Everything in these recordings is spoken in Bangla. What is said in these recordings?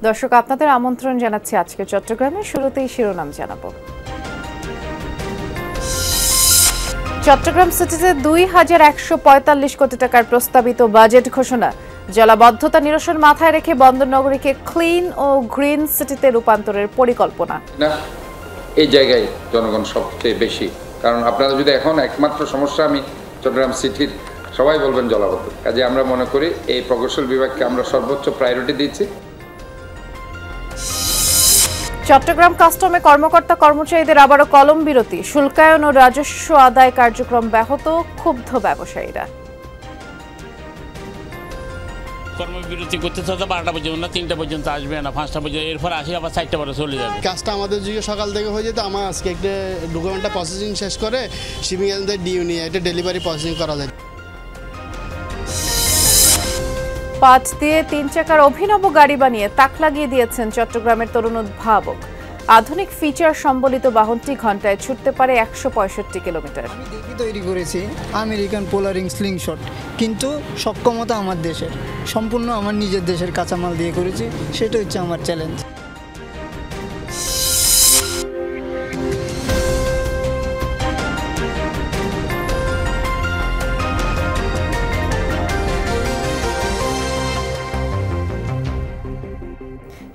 দর্শক আপনাদের আমন্ত্রণ জানাচ্ছি আজকে চট্টগ্রামের শুরুতেই শিরোনাম জানাবো। চট্টগ্রাম সিটিতে 2145 কোটি টাকার প্রস্তাবিত বাজেট ঘোষণা। জলাবদ্ধতা নিরসন মাথায় রেখে বন্দর নগরীকে ক্লিন ও গ্রিন সিটিতে রূপান্তরের পরিকল্পনা। এই জায়গায় জনগণ সবচেয়ে বেশি, কারণ আপনারা যদি এখন একমাত্র সমস্যা আমি চট্টগ্রাম সিটির সবাই বলবেন জলাবদ্ধ। কাজে আমরা মনে করি এই প্রকৌশল বিভাগকে আমরা সর্বোচ্চ প্রায়োরিটি দিচ্ছি। চট্টগ্রাম কাস্টমে কর্মকর্তা কর্মচারীদের আবারও কলম বিরতি, শুল্কায়ন ও রাজস্ব আদায় কার্যক্রম ব্যাহত, ক্ষুব্ধ ব্যবসায়ীরা। কর্মবিরতি করতে চাচ্ছে 12টা পর্যন্ত না, 3টা পর্যন্ত আসবে না, 5টা পর্যন্ত, এরপর আসি আবার 4টা পরে চলে যাবে। কাজটা আমাদের যদিও সকাল থেকে হয়ে যেত, আমার আজকে একটা ডকুমেন্টটা প্রসেসিং শেষ করে শিপিং এজেন্টদের ডিউ নিয়ে এটা ডেলিভারি প্রসেসিং করা যায়। 5 দিয়ে 3 চাকার অভিনব গাড়ি বানিয়ে তাক লাগিয়ে দিয়েছেন চট্টগ্রামের তরুণ উদ্ভাবক। আধুনিক ফিচার সম্বলিত বাহনটি ঘন্টায় ছুটতে পারে 165 কিলোমিটার। আমি দেখি তৈরি করেছি আমেরিকান পোলারিং স্লিংশট, কিন্তু সক্ষমতা আমার দেশের, সম্পূর্ণ আমার নিজের দেশের কাঁচামাল দিয়ে করেছি, সেটা হচ্ছে আমার চ্যালেঞ্জ।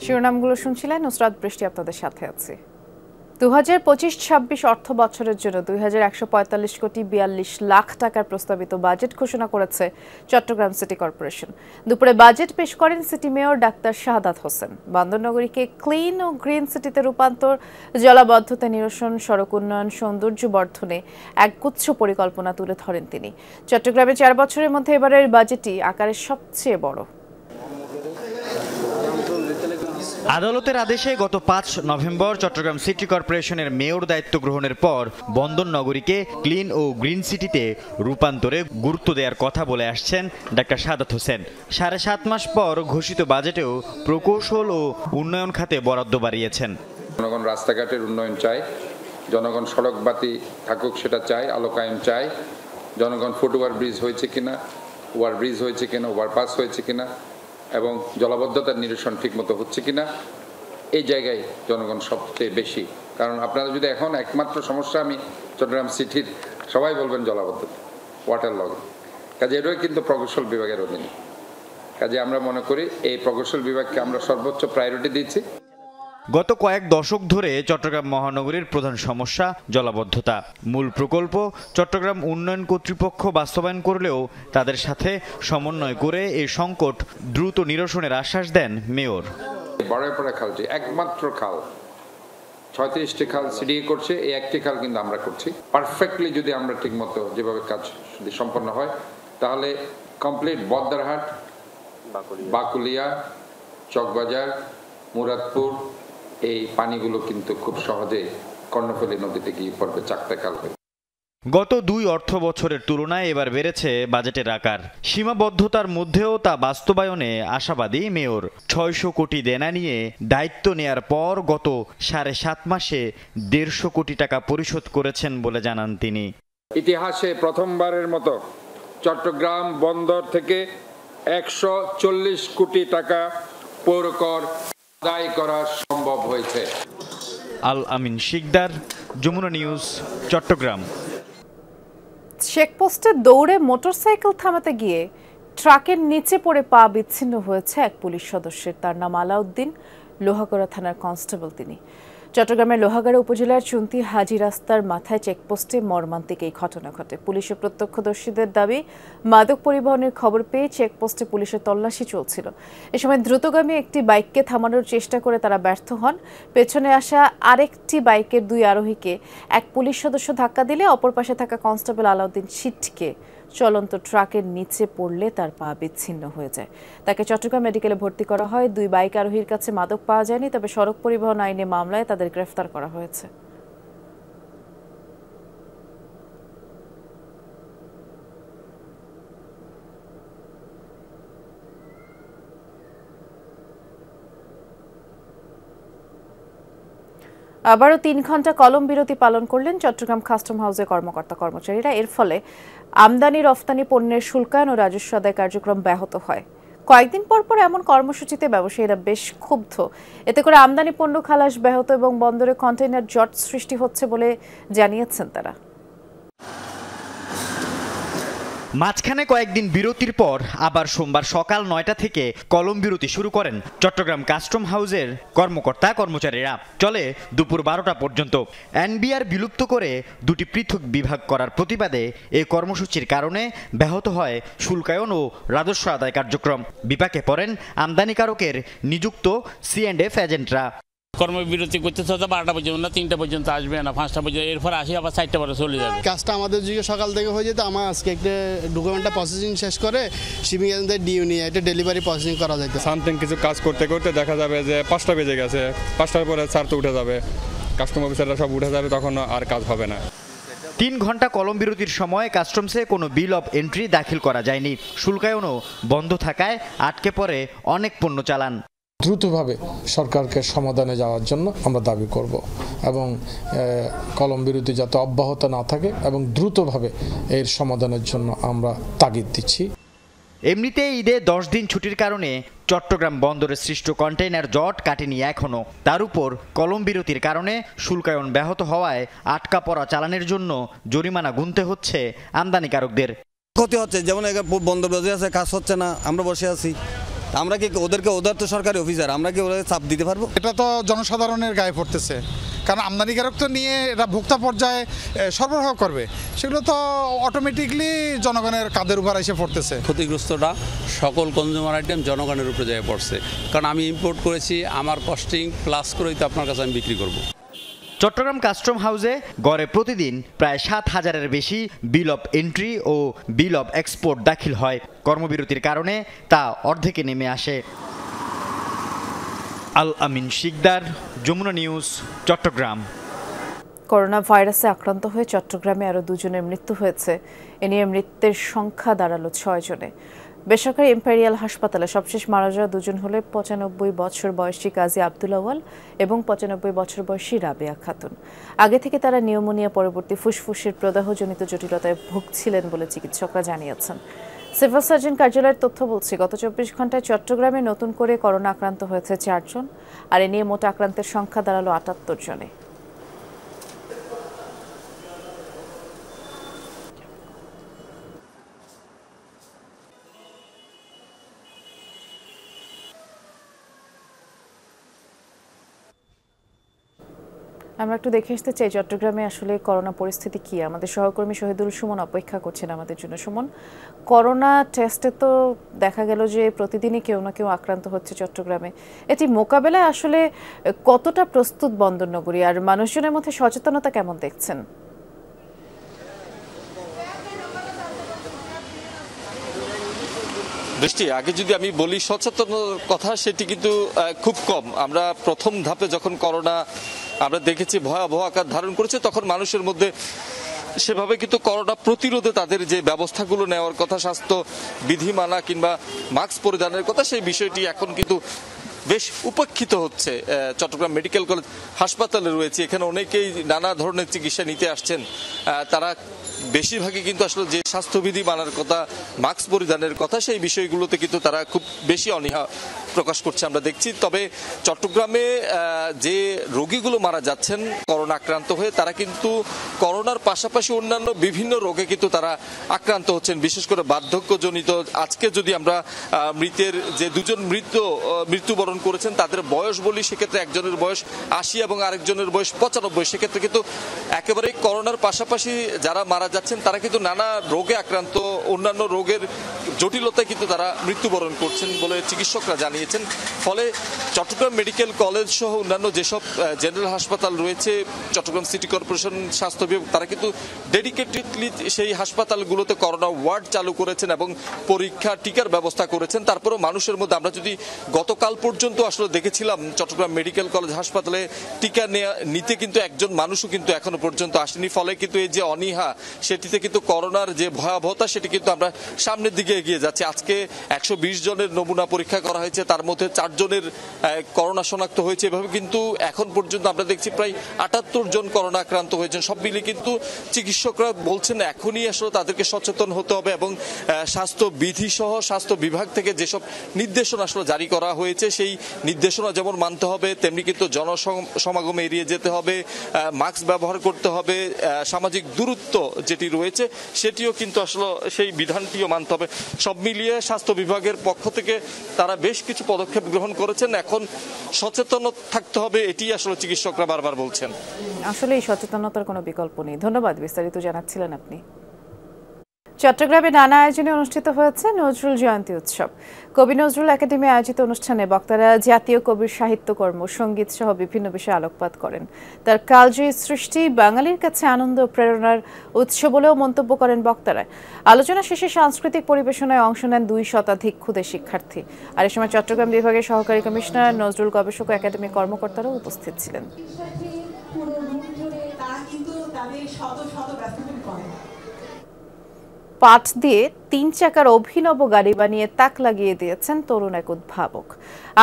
শিরোনামগুলো শুনছিলেন, নুসরাত বৃষ্টি আপনাদের সাথে আছি। 2025-26 অর্থ বছরের জন্য 2145 কোটি 42 লাখ টাকার প্রস্তাবিত বাজেট ঘোষণা করেছে চট্টগ্রাম সিটি কর্পোরেশন। দুপুরে বাজেট পেশ করেন city mayor doctor Shahadat Hossain. বন্দরনগরীকে clean ও গ্রিন সিটিতে রূপান্তর, জলাবদ্ধতা নিরসন, সড়ক উন্নয়ন, সৌন্দর্য বর্ধনে একগুচ্ছ পরিকল্পনা তুলে ধরেন তিনি। চট্টগ্রামে 4 বছরের মধ্যে এবারের বাজেটই আকারে সবচেয়ে বড়। আদালতের আদেশে গত 5 নভেম্বর চট্টগ্রাম সিটি কর্পোরেশনের মেয়র দায়িত্ব গ্রহণের পর বন্দর নগরীকে ক্লিন ও গ্রিন সিটিতে রূপান্তরে গুরুত্ব দেওয়ার কথা বলে আসছেন ডাক্তার শাহাদাত হোসেন। 7.5 মাস পর ঘোষিত বাজেটেও প্রকৌশল ও উন্নয়ন খাতে বরাদ্দ বাড়িয়েছেন। জনগণ রাস্তাঘাটের উন্নয়ন চায়, জনগণ সড়ক বাতি থাকুক সেটা চায়, আলোকায়ন চায়, জনগণ ফুটওভার ব্রিজ হয়েছে কিনা, ওভার ব্রিজ হয়েছে কিনা, ওভারপাস হয়েছে কিনা, এবং জলাবদ্ধতার নিরসন ঠিকমতো হচ্ছে কিনা, এই জায়গায় জনগণ সবচেয়ে বেশি। কারণ আপনারা যদি এখন একমাত্র সমস্যা আমি চট্টগ্রাম সিটির সবাই বলবেন জলাবদ্ধতা, ওয়াটার লগ। কাজে এটাই কিন্তু প্রকৌশল বিভাগের অধীনে। কাজে আমরা মনে করি এই প্রকৌশল বিভাগকে আমরা সর্বোচ্চ প্রায়োরিটি দিচ্ছি। গত কয়েক দশক ধরে চট্টগ্রাম মহানগরীর প্রধান সমস্যা জলাবদ্ধতা। মূল প্রকল্প চট্টগ্রাম উন্নয়ন কর্তৃপক্ষ বাস্তবায়ন করলেও তাদের সাথে সমন্বয় করে এই সংকট দ্রুত নিরসনের আশ্বাস দেন মেয়র। বড়াইপাড়া খালটি একমাত্র খাল, 36টি খাল সিডিএ করছে, এই একটি খাল কিন্তু আমরা করছি। পারফেক্টলি যদি আমরা ঠিকমতো যেভাবে কাজ যদি সম্পন্ন হয়, তাহলে কমপ্লিট বদ্দারহাট, বাকুলিয়া, চকবাজার, মুরাদপুর, এই পানিগুলো কিন্তু খুব সহজে কর্ণফুলী নদীতে গিয়ে পড়বে চাকতাখাল হয়ে। গত 2 অর্থ বছরের তুলনায় এবার বেড়েছে বাজেটের আকার। সীমাবদ্ধতার মধ্যেও তা বাস্তবায়নে আশাবাদী মেয়র। 600 কোটি দেনা নিয়ে দায়িত্ব নেয়ার পর গত 7.5 মাসে 150 কোটি টাকা পরিশোধ করেছেন বলে জানান তিনি। ইতিহাসে প্রথমবারের মতো চট্টগ্রাম বন্দর থেকে 140 কোটি টাকা পৌরকর আদায় করা সম্ভব হয়েছে। আল আমিন শিকদার, যমুনা নিউজ, চট্টগ্রাম। চেকপোস্টে দৌড়ে মোটরসাইকেল থামাতে গিয়ে ট্রাকের নিচে পড়ে পা বিচ্ছিন্ন হয়েছে এক পুলিশ সদস্যের। তার নাম আলাউদ্দিন, লোহাগড়া থানার কনস্টেবল তিনি। চট্টগ্রামের লোহাগড়া উপজেলার চুন্তি হাজি রাস্তার মাথায় চেকপোস্টে মর্মান্তিক এই ঘটনা ঘটে। পুলিশের প্রত্যক্ষদর্শীদের দাবি, মাদক পরিবহনের খবর পেয়ে চেকপোস্টে পুলিশের তল্লাশি চলছিল। এ সময় দ্রুতগামী একটি বাইককে থামানোর চেষ্টা করে তারা ব্যর্থ হন। পেছনে আসা আরেকটি বাইকের 2 আরোহীকে এক পুলিশ সদস্য ধাক্কা দিলে অপর পাশে থাকা কনস্টেবল আলাউদ্দিন ছিটকে চলন্ত ট্রাকের নিচে পড়লে তার পা বিচ্ছিন্ন হয়ে যায়। তাকে চট্টগ্রাম মেডিকেলে ভর্তি করা হয়। 2 বাইক আরোহীর কাছে মাদক পাওয়া যায়নি, তবে সড়ক পরিবহন আইনে মামলায় তাদের গ্রেফতার করা হয়েছে। আবারও 3 ঘন্টা কলম বিরতি পালন করলেন চট্টগ্রাম কাস্টম হাউসের কর্মকর্তা কর্মচারীরা। এর ফলে আমদানি রফতানি পণ্যের শুল্কায়ন ও রাজস্ব আদায় কার্যক্রম ব্যাহত হয়, কয়েকদিন পর পর এমন কর্মসূচিতে ব্যবসায়ীরা বেশ ক্ষুব্ধ। এতে করে আমদানি পণ্য খালাস ব্যাহত এবং বন্দরে কন্টেইনার জট সৃষ্টি হচ্ছে বলে জানিয়েছেন তারা। মাঝখানে কয়েকদিন বিরতির পর আবার সোমবার সকাল ৯টা থেকে কলম বিরতি শুরু করেন চট্টগ্রাম কাস্টম হাউসের কর্মকর্তা কর্মচারীরা। চলে দুপুর ১২টা পর্যন্ত। এনবিআর বিলুপ্ত করে দুটি পৃথক বিভাগ করার প্রতিবাদে এই কর্মসূচির কারণে ব্যাহত হয় শুল্কায়ন ও রাজস্ব আদায় কার্যক্রম। বিপাকে পড়েন আমদানিকারকের নিযুক্ত C&F এজেন্টরা। কর্মবিরতি করতেছে 12টা পর্যন্ত না 3টা পর্যন্ত আসবে না, 5টা পর্যন্ত, এরপর আসি আবার 4টা পরে চলে যাবে। কাজটা আমাদের দিকে সকাল থেকে হয়ে যেত। আমার আজকে একটা ডকুমেন্টটা প্রসেসিং শেষ করে শিপিং এজেন্টদের ডিউ নিয়ে এটা ডেলিভারি প্রসেসিং করা যাইতো। সামথিং কিছু কাজ করতে করতে দেখা যাবে যে 5টা বেজে গেছে, 5টার পরে স্যার তো উঠে যাবে, কাস্টম অফিসাররা সব উঠে যাবে, তখন আর কাজ হবে না। 3 ঘন্টা কলম বিরতির সময় কাস্টমসে কোনো বিল অফ এন্ট্রি দাখিল করা যায়নি। শুল্কায়নও বন্ধ থাকায় আটকে পড়ে অনেক পণ্য চালান। দ্রুতভাবে সরকারকে সমাধানে যাওয়ার জন্য আমরা দাবি করব এবং কলম বিরতি যাতে অব্যাহত না থাকে এবং দ্রুতভাবে এর সমাধানের জন্য আমরা তাগিদ দিচ্ছি। এমনিতে ঈদে 10 দিন ছুটির কারণে চট্টগ্রাম বন্দরে সৃষ্ট কন্টেইনার জট কাটেনি এখনো। তার উপর কলম বিরতির কারণে শুল্কায়ন ব্যাহত হওয়ায় আটকা পড়া চালানের জন্য জরিমানা গুনতে হচ্ছে আমদানিকারকদের। ক্ষতি হচ্ছে, যেমন বন্দর বসে আছে, কাজ হচ্ছে না, আমরা বসে আছি। আমরা কি ওদের তো সরকারি অফিসার, আমরা কি ওদের চাপ দিতে পারবো? এটা তো জনসাধারণের গায়ে পড়তেছে, কারণ আমদানিকারক তো নিয়ে এটা ভোক্তা পর্যায়ে সরবরাহ করবে, সেগুলো তো অটোমেটিকলি জনগণের কাঁধের উপর এসে পড়তেছে। ক্ষতিগ্রস্তটা সকল কনজিউমার আইটেম জনগণের উপরে যেয়ে পড়ছে, কারণ আমি ইম্পোর্ট করেছি, আমার কস্টিং প্লাস করেই তো আপনার কাছে আমি বিক্রি করব। চট্টগ্রাম কাস্টম হাউসে গড়ে প্রতিদিন প্রায় 7,000-এর বেশি বিল অফ এন্ট্রি ও বিল অফ এক্সপোর্ট দাখিল হয়। কর্মবিরতির কারণে তা অর্ধেকে নেমে আসে। আল আমিন শিকদার, যমুনা নিউজ, চট্টগ্রাম। করোনা ভাইরাসে আক্রান্ত হয়ে চট্টগ্রামে আরও 2 জনের মৃত্যু হয়েছে। এ নিয়ে মৃতের সংখ্যা দাঁড়ালো 6 জনে। বেসরকারি ইম্পেরিয়াল হাসপাতালে সবশেষ মারা যাওয়া 2 জন হলে 95 বছর বয়সী কাজী আব্দুল আওয়াল এবং 95 বছর বয়সী রাবেয়া খাতুন। আগে থেকে তারা নিউমোনিয়া পরবর্তী ফুসফুসের প্রদাহজনিত জটিলতায় ভুগছিলেন বলে চিকিৎসকরা জানিয়েছেন। সিভিল সার্জন কার্যালয়ের তথ্য বলছে, গত 24 ঘন্টায় চট্টগ্রামে নতুন করে করোনা আক্রান্ত হয়েছে 4 জন, আর এ নিয়ে মোট আক্রান্তের সংখ্যা দাঁড়ালো 78 জনে। আমরা একটু দেখে আসতে চাই চট্টগ্রামে আসলে করোনা পরিস্থিতি কি। আমাদের সহকর্মী শহীদুল সুমন অপেক্ষা করছেন আমাদের জন্য। সুমন, করোনা টেস্টে তো দেখা গেল যে প্রতিদিনই কেউ না কেউ আক্রান্ত হচ্ছে চট্টগ্রামে। এটি মোকাবেলায় আসলে কতটা প্রস্তুত বন্দর নগরী, আর মানুষজনের মধ্যে সচেতনতা কেমন দেখছেন? দৃষ্টি, আগে যদি আমি বলি সচেতনতার কথা, সেটি কিন্তু খুব কম। আমরা প্রথম ধাপে যখন করোনা আমরা দেখেছি ভয়াবহ আকার ধারণ করেছে, তখন মানুষের মধ্যে সেভাবে কিন্তু করোনা প্রতিরোধে তাদের যে ব্যবস্থাগুলো নেওয়ার কথা, স্বাস্থ্য বিধিমালা কিংবা মাস্ক পরিধানের কথা, সেই বিষয়টি এখন কিন্তু বেশ উপেক্ষিত হচ্ছে। চট্টগ্রাম মেডিকেল কলেজ হাসপাতালে রয়েছে, এখানে অনেকেই নানা ধরনের চিকিৎসা নিতে আসছেন। তারা বেশিরভাগই কিন্তু আসলে যে স্বাস্থ্যবিধি মানার কথা, মাস্ক পরিধানের কথা, সেই বিষয়গুলোতে কিন্তু তারা খুব বেশি অনীহা প্রকাশ করছে আমরা দেখছি। তবে চট্টগ্রামে যে রোগীগুলো মারা যাচ্ছেন করোনা আক্রান্ত হয়ে, তারা কিন্তু করোনার পাশাপাশি অন্যান্য বিভিন্ন রোগে কিন্তু তারা আক্রান্ত হচ্ছেন, বিশেষ করে বার্ধক্যজনিত। আজকে যদি আমরা মৃতের যে 2 জন মৃত্যুবরণ করেছেন তাদের বয়স বলি, সেক্ষেত্রে একজনের বয়স 80 এবং আরেকজনের বয়স 95। সেক্ষেত্রে কিন্তু একেবারে করোনার পাশাপাশি যারা মারা যাচ্ছেন তারা কিন্তু নানা রোগে আক্রান্ত, অন্যান্য রোগের জটিলতায় কিন্তু তারা মৃত্যুবরণ করছেন বলে চিকিৎসকরা জানিয়েছেন। ফলে চট্টগ্রাম মেডিকেল কলেজ সহ অন্যান্য যেসব জেনারেল হাসপাতাল রয়েছে, চট্টগ্রাম সিটি কর্পোরেশন স্বাস্থ্য বিভাগ, তারা কিন্তু ডেডিকেটেডলি সেই হাসপাতালগুলোতে করোনা ওয়ার্ড চালু করেছেন এবং পরীক্ষা টিকার ব্যবস্থা করেছেন। তারপরেও মানুষের মধ্যে আমরা যদি গতকাল পর্যন্ত আসলে দেখেছিলাম চট্টগ্রাম মেডিকেল কলেজ হাসপাতালে টিকা নিতে কিন্তু একজন মানুষও কিন্তু এখনো পর্যন্ত আসেনি। ফলে কিন্তু এই যে অনীহা, সেটিতে কিন্তু করোনার যে ভয়াবহতা, সেটি কিন্তু আমরা সামনের দিকে এগিয়ে যাচ্ছে। আজকে 120 জনের নমুনা পরীক্ষা করা হয়েছে, তার মধ্যে 4 জনের করোনা শনাক্ত হয়েছে। এভাবে কিন্তু এখন পর্যন্ত আমরা দেখছি প্রায় 78 জন করোনা আক্রান্ত হয়েছেন। সব মিলিয়ে কিন্তু চিকিৎসকরা বলছেন এখনই আসলে তাদেরকে সচেতন হতে হবে এবং স্বাস্থ্য বিধি সহ স্বাস্থ্য বিভাগ থেকে যেসব নির্দেশনা আসলে জারি করা হয়েছে সেই নির্দেশনা যেমন মানতে হবে, তেমনি কিন্তু জনসমাগম এড়িয়ে যেতে হবে, মাস্ক ব্যবহার করতে হবে, সামাজিক দূরত্ব যেটি রয়েছে সেটিও কিন্তু আসলে সেই বিধানটিও মানতে হবে। সব মিলিয়ে স্বাস্থ্য বিভাগের পক্ষ থেকে তারা বেশ কিছু পদক্ষেপ গ্রহণ করেছেন। এখন সচেতন থাকতে হবে, এটি আসলে চিকিৎসকরা বারবার বলছেন। আসলে এই সচেতনতার কোনো বিকল্প নেই। ধন্যবাদ, বিস্তারিত জানাচ্ছিলেন আপনি। চট্টগ্রামে নানা আয়োজনে অনুষ্ঠিত হয়েছে নজরুল জয়ন্তী উৎসব। কবি নজরুল একাডেমি আয়োজিত অনুষ্ঠানে বক্তারা জাতীয় কবির সাহিত্যকর্ম, সঙ্গীত সহ বিভিন্ন বিষয়ে আলোকপাত করেন। তার কালজয়ী সৃষ্টি বাঙালির কাছে আনন্দ ও প্রেরণার উৎস বলেও মন্তব্য করেন বক্তারা। আলোচনা শেষে সাংস্কৃতিক পরিবেশনায় অংশ নেন 2 শতাধিক ক্ষুদে শিক্ষার্থী। আর এ সময় চট্টগ্রাম বিভাগের সহকারী কমিশনার, নজরুল গবেষক ও একাডেমির কর্মকর্তারাও উপস্থিত ছিলেন। পাট দিয়ে 3 চাকার অভিনব গাড়ি বানিয়ে তাক লাগিয়ে দিয়েছেন তরুণ এক উদ্ভাবক।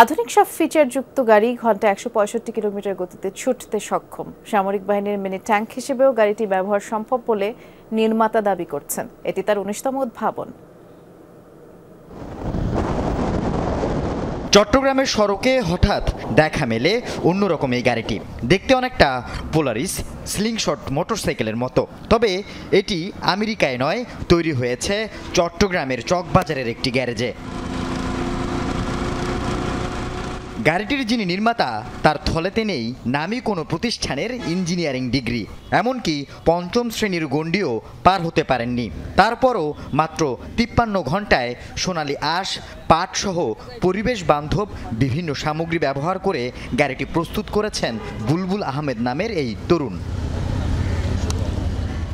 আধুনিক সব ফিচারযুক্ত গাড়ি ঘন্টায় 165 কিলোমিটার গতিতে ছুটতে সক্ষম। সামরিক বাহিনীর মিনি ট্যাঙ্ক হিসেবেও গাড়িটি ব্যবহার সম্ভব বলে নির্মাতা দাবি করছেন। এটি তার 19তম উদ্ভাবন। চট্টগ্রামের সড়কে হঠাৎ দেখা মেলে অন্যরকম এই গাড়িটি। দেখতে অনেকটা পোলারিস স্লিংশট মোটরসাইকেলের মতো, তবে এটি আমেরিকায় নয়, তৈরি হয়েছে চট্টগ্রামের চকবাজারের একটি গ্যারেজে। গাড়িটির যিনি নির্মাতা তার থলেতে নেই নামী কোনো প্রতিষ্ঠানের ইঞ্জিনিয়ারিং ডিগ্রি, এমনকি 5ম শ্রেণীর গণ্ডিও পার হতে পারেননি। তারপরও মাত্র 53 ঘন্টায় সোনালী আঁশ, পাট সহ পরিবেশ বান্ধব বিভিন্ন সামগ্রী ব্যবহার করে গাড়িটি প্রস্তুত করেছেন বুলবুল আহমেদ নামের এই তরুণ।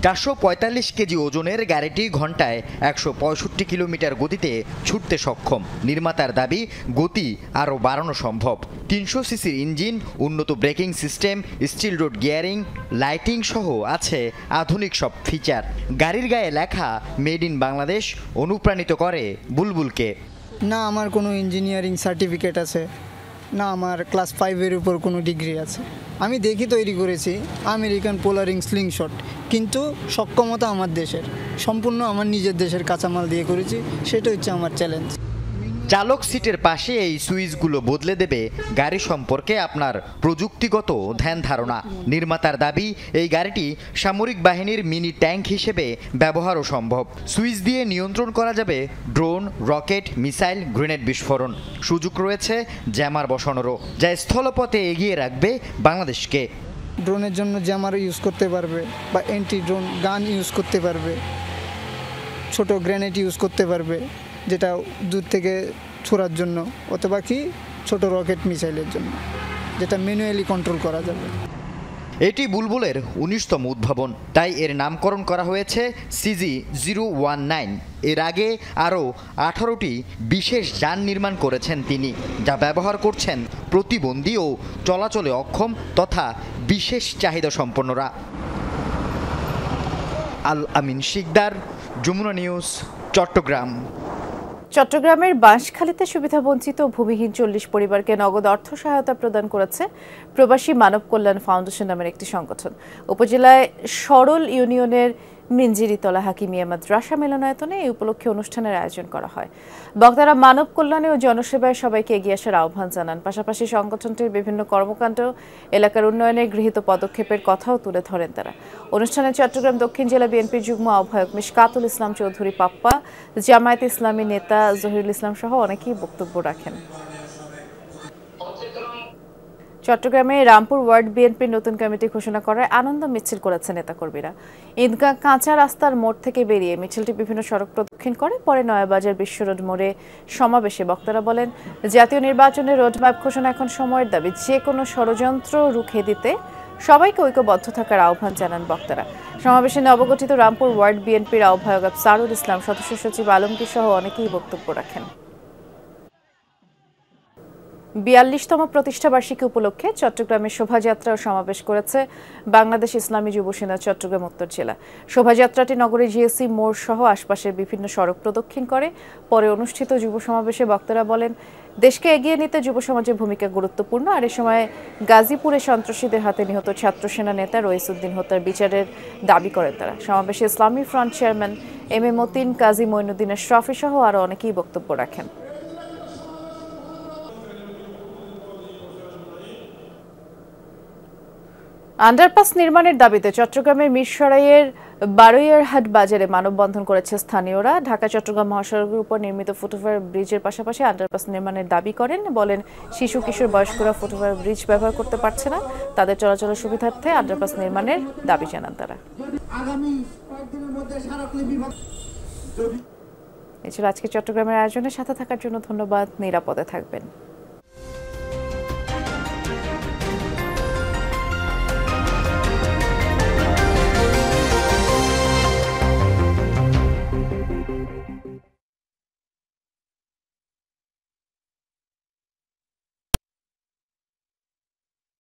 445 কেজি ওজনের গাড়িটি ঘন্টায় 165 কিলোমিটার গতিতে ছুটতে সক্ষম। নির্মাতার দাবি গতি আরও বাড়ানো সম্ভব। 300 সিসির ইঞ্জিন, উন্নত braking system, steel road gearing, lighting সহ আছে আধুনিক সব ফিচার। গাড়ির গায়ে লেখা মেড ইন বাংলাদেশ অনুপ্রাণিত করে বুলবুলকে। না আমার কোনো ইঞ্জিনিয়ারিং সার্টিফিকেট আছে, না আমার ক্লাস 5-এর উপর কোনো ডিগ্রি আছে। আমি দেখি তৈরি করেছি আমেরিকান পোলারিং স্লিংশট, কিন্তু সক্ষমতা আমার দেশের, সম্পূর্ণ আমার নিজের দেশের কাঁচামাল দিয়ে করেছি, সেটা হচ্ছে আমার চ্যালেঞ্জ। চালক সিটের পাশে এই সুইচগুলো বদলে দেবে গাড়ি সম্পর্কে আপনার প্রযুক্তিগত ধ্যান ধারণা। নির্মাতার দাবি এই গাড়িটি সামরিক বাহিনীর মিনি ট্যাঙ্ক হিসেবে ব্যবহারও সম্ভব। সুইচ দিয়ে নিয়ন্ত্রণ করা যাবে ড্রোন, রকেট, মিসাইল, গ্রেনেড বিস্ফোরণ। সুযোগ রয়েছে জ্যামার বসানোরও, যা স্থলপথে এগিয়ে রাখবে বাংলাদেশকে। ড্রোনের জন্য জ্যামারও ইউজ করতে পারবে, বা অ্যান্টি ড্রোন গান ইউজ করতে পারবে, ছোট গ্রেনেড ইউজ করতে পারবে যেটা দূর থেকে ছোড়ার জন্য, অথবা কি ছোট রকেট মিসাইলের জন্য, যেটা ম্যানুয়ালি কন্ট্রোল করা যাবে। এটি বুলবুলের 19তম উদ্ভাবন, তাই এর নামকরণ করা হয়েছে CG-019। এর আগে আরও 18টি বিশেষ যান নির্মাণ করেছেন তিনি, যা ব্যবহার করছেন প্রতিবন্ধী ও চলাচলে অক্ষম তথা বিশেষ চাহিদা সম্পন্নরা। আল আমিন শিকদার, যমুনা নিউজ, চট্টগ্রাম। চট্টগ্রামের বাঁশখালীতে সুবিধাবঞ্চিত ভূমিহীন 40 পরিবারকে নগদ অর্থ সহায়তা প্রদান করেছে প্রবাসী মানব কল্যাণ ফাউন্ডেশন নামের একটি সংগঠন। উপজেলায় সরল ইউনিয়নের মিঞ্জিরিতলা হাকিমিয়া মাদ্রাসা মিলনায়তনে এই উপলক্ষে অনুষ্ঠানের আয়োজন করা হয়। বক্তারা মানব কল্যাণে ও জনসেবায় সবাইকে এগিয়ে আসার আহ্বান জানান। পাশাপাশি সংগঠনটির বিভিন্ন কর্মকাণ্ড, এলাকার উন্নয়নে গৃহীত পদক্ষেপের কথাও তুলে ধরেন তারা। অনুষ্ঠানে চট্টগ্রাম দক্ষিণ জেলা বিএনপির যুগ্ম আহ্বায়ক মিশকাতুল ইসলাম চৌধুরী পাপ্পা, জামায়াতে ইসলামী নেতা জহিরুল ইসলাম সহ অনেকেই বক্তব্য রাখেন। চট্টগ্রামে রামপুর ওয়ার্ড বিএনপির নতুন কমিটি ঘোষণা করায় আনন্দ মিছিল করেছে নেতাকর্মীরা। ঈদগাহ কাঁচা রাস্তার মোড় থেকে বেরিয়ে মিছিলটি বিভিন্ন সড়ক প্রদক্ষিণ করে, পরে নয়াবাজার বিশ্ব রোড মোড়ে সমাবেশে বক্তারা বলেন, জাতীয় নির্বাচনের রোডম্যাপ ঘোষণা এখন সময়ের দাবি। যে কোনো ষড়যন্ত্র রুখে দিতে সবাইকে ঐক্যবদ্ধ থাকার আহ্বান জানান বক্তারা। সমাবেশে নবগঠিত রামপুর ওয়ার্ড বিএনপির আহ্বায়ক আফসারুল ইসলাম, সদস্য সচিব আলমগীর সহ অনেকেই বক্তব্য রাখেন। 42তম প্রতিষ্ঠাবার্ষিকী উপলক্ষে চট্টগ্রামে শোভাযাত্রা ও সমাবেশ করেছে বাংলাদেশ ইসলামী যুব সেনা চট্টগ্রাম উত্তর জেলা। শোভাযাত্রাটি নগরীর জিএসসি মোড় সহ আশপাশের বিভিন্ন সড়ক প্রদক্ষিণ করে। পরে অনুষ্ঠিত যুব সমাবেশে বক্তারা বলেন, দেশকে এগিয়ে নিতে যুব সমাজের ভূমিকা গুরুত্বপূর্ণ। আর এ সময় গাজীপুরে সন্ত্রাসীদের হাতে নিহত ছাত্র সেনা নেতা রইসউদ্দিন হত্যার বিচারের দাবি করেন তারা। সমাবেশে ইসলামী front chairman M A Matin, কাজী মঈনুদ্দিন আশরাফি সহ আরও অনেকেই বক্তব্য রাখেন। আন্ডারপাস নির্মাণের দাবিতে চট্টগ্রামের মিরসরাইয়ের বারৈয়ারহাট বাজারে মানববন্ধন করেছে স্থানীয়রা। ঢাকা চট্টগ্রাম মহাসড়কের উপর নির্মিত ফুটওভার ব্রিজের পাশাপাশি আন্ডারপাস নির্মাণের দাবি করেন। বলেন, শিশু কিশোর বয়স্করা ফুটওভার ব্রিজ ব্যবহার করতে পারছে না, তাদের চলাচলের সুবিধার্থে আন্ডারপাস নির্মাণের দাবি জানান তারা। এছাড়া আজকে চট্টগ্রামের আয়োজনের সাথে থাকার জন্য ধন্যবাদ। নিরাপদে থাকবেন।